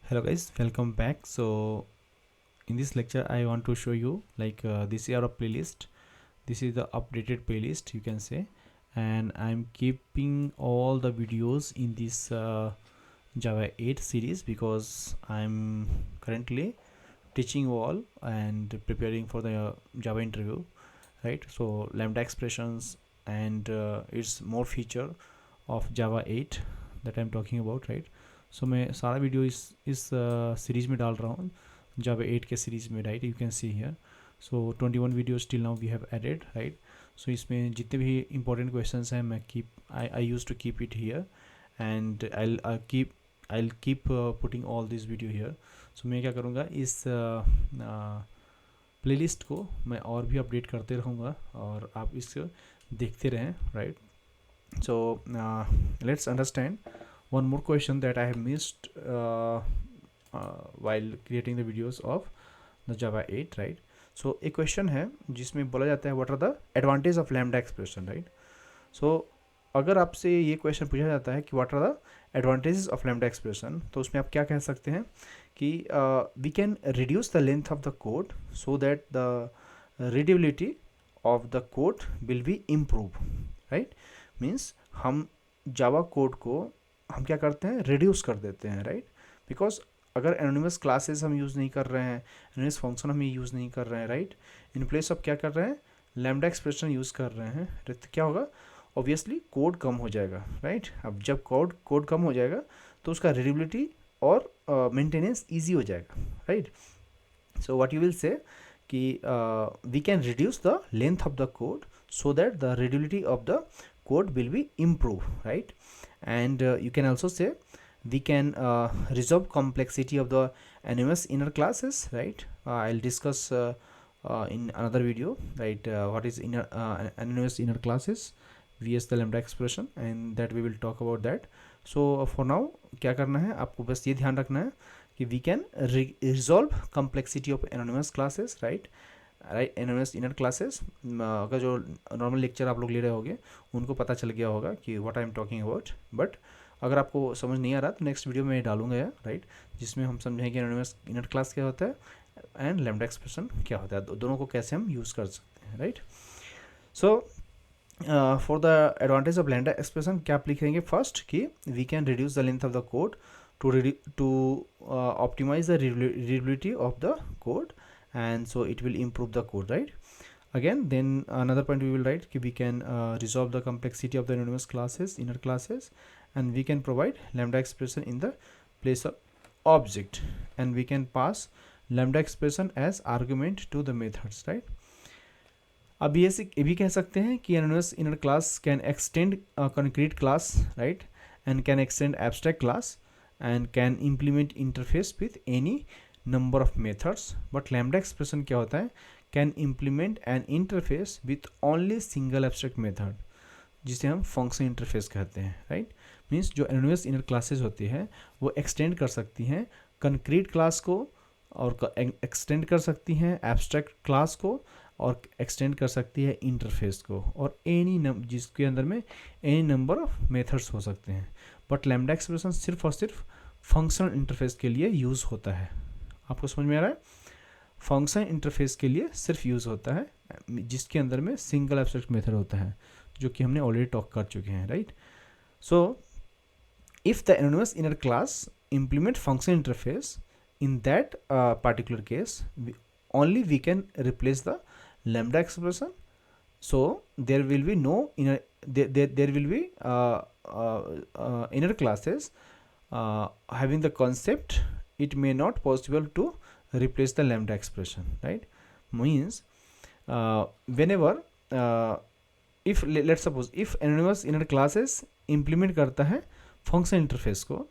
Hello guys, welcome back. So in this lecture I want to show you this is our playlist. This is the updated playlist you can say, and I'm keeping all the videos in this Java 8 series because I'm currently teaching all and preparing for the Java interview, right? So lambda expressions and its more feature of Java 8 that I'm talking about, right? सो मैं सारा video इस series में डाल रहा हूँ, जावा 8 के series में, right? You can see here. So 21 videos till now we have added, right? So इसमें जितने भी इंपॉर्टेंट क्वेश्चंस हैं मैं I use to keep it here and I keep putting all this video here. So मैं क्या करूँगा, इस playlist को मैं और भी अपडेट करते रहूँगा और आप इसको देखते रहें, right? So let's understand one more question that I have missed while creating the videos of the Java 8, right? So एक question है जिसमें बोला जाता है what are the advantage of lambda expression, right? So अगर आपसे ये question पूछा जाता है कि what are the advantages of lambda expression, तो उसमें आप क्या कह सकते हैं कि we can reduce the length of the code so that the readability of the code will be improved, right? Means हम Java code को हम क्या करते हैं, रिड्यूस कर देते हैं, राइट? बिकॉज अगर एनोनिमस क्लासेस हम यूज़ नहीं कर रहे हैं, एनोनिमस फंक्शन हम यूज़ नहीं कर रहे हैं, राइट? इन प्लेस ऑफ क्या कर रहे हैं, लैम्डा एक्सप्रेशन यूज़ कर रहे हैं, तो क्या होगा, ऑब्वियसली कोड कम हो जाएगा, राइट? अब जब कोड कम हो जाएगा तो उसका रीडेबिलिटी और मेंटेनेंस ईजी हो जाएगा, right? So what you will say कि we can reduce the length of the code so that the readability of the code will be improved, right? And you can also say we can resolve complexity of the anonymous inner classes, right? I'll discuss in another video, right? What is anonymous inner classes vs the lambda expression, and that we will talk about that. So for now क्या करना है आपको, बस ये ध्यान रखना है कि we can resolve complexity of anonymous classes, right? Right, anonymous inner classes का जो नॉर्मल लेक्चर आप लोग ले रहे होंगे उनको पता चल गया होगा कि what I am talking about. But अगर आपको समझ नहीं आ रहा तो नेक्स्ट वीडियो में डालूंगा यार, राइट? जिसमें हम समझेंगे एनोनिमस इनर क्लास क्या होता है एंड लैम्डा एक्सप्रेशन क्या होता है, दोनों को कैसे हम यूज़ कर सकते हैं, right? So for the advantage of lambda expression क्या आप लिखेंगे, फर्स्ट कि we can reduce the length of the code to optimize the readability of the code, and so it will improve the code, right? Again, then another point we will write कि we can resolve the complexity of the anonymous classes, inner classes, and we can provide lambda expression in the place of object, and we can pass lambda expression as argument to the methods, right? अब ये भी कह सकते हैं कि anonymous inner class can extend a concrete class, right? And can extend abstract class and can implement interface with any number of methods. But lambda expression क्या होता है, can implement an interface with only single abstract method, जिसे हम function interface कहते हैं, right? Means जो anonymous inner classes होती हैं वो एक्सटेंड कर सकती हैं कंक्रीट क्लास को, और एक्सटेंड कर सकती हैं एब्स्ट्रैक्ट क्लास को, और एक्सटेंड कर सकती है इंटरफेस को, और जिसके अंदर में एनी नंबर ऑफ मेथड्स हो सकते हैं. बट लैम्डा एक्सप्रेशन सिर्फ और सिर्फ फंक्शनल इंटरफेस के लिए यूज़ होता है. आपको समझ में आ रहा है? फंक्शन इंटरफेस के लिए सिर्फ यूज़ होता है, जिसके अंदर में सिंगल एब्स्ट्रैक्ट मेथड होता है, जो कि हमने ऑलरेडी टॉक कर चुके हैं, right? So if the anonymous inner class implement function interface, in that particular case only we can replace the lambda expression. So there will be no there will be inner classes having the concept, it may not possible to replace the lambda expression, right? Means whenever if let's suppose if anonymous inner classes implement करता है function interface को,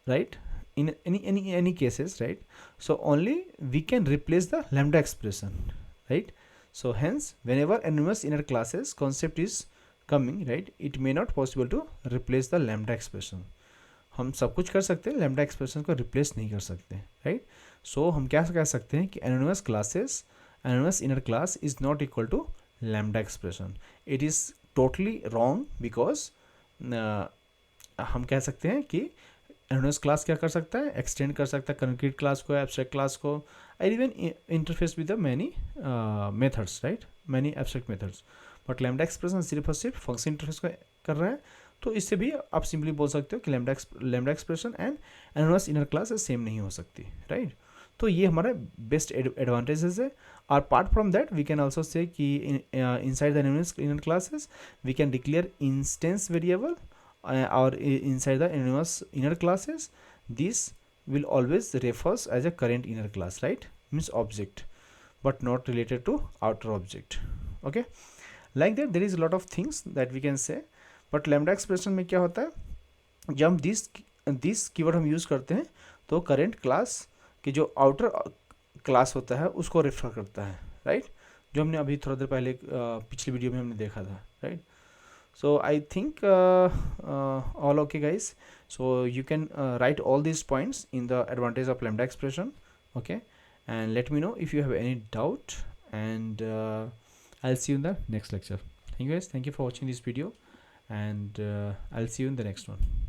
right, in any cases, right? So only we can replace the lambda expression, right? So hence whenever anonymous inner classes concept is coming, right, it may not possible to replace the lambda expression. हम सब कुछ कर सकते हैं, lambda expression को replace नहीं कर सकते, राइट? सो हम क्या कह सकते हैं कि anonymous classes, anonymous inner class is not equal to lambda expression. It is totally wrong because हम कह सकते हैं कि एनोनिमस क्लास क्या कर सकता है, एक्सटेंड कर सकता है कंक्रीट क्लास को, एब्स्ट्रैक्ट क्लास को, and even interface with the many methods, right, many abstract methods. But lambda expression सिर्फ और सिर्फ फंक्शन इंटरफेस को कर रहा है, तो इससे भी आप सिंपली बोल सकते हो कि lambda expression and anonymous inner class same नहीं हो सकती, राइट। तो ये हमारा बेस्ट एडवांटेजेस है। और apart from that we can also say कि inside the anonymous inner classes we can declare instance variable, or inside the anonymous inner classes this will always refers as a current inner class, right, means object, but not related to outer object, okay। like that there is a lot of things that we can say, but lambda expression में क्या होता है, जब हम this keyword हम use करते हैं तो current class के जो outer class होता है उसको रेफर करता है, right, जो हमने अभी थोड़ा देर पहले पिछली वीडियो में हमने देखा था, right। So I think all okay guys, so you can write all these points in the advantage of lambda expression, okay, and let me know if you have any doubt, and I'll see you in the next lecture. Thank you guys, thank you for watching this video, and I'll see you in the next one.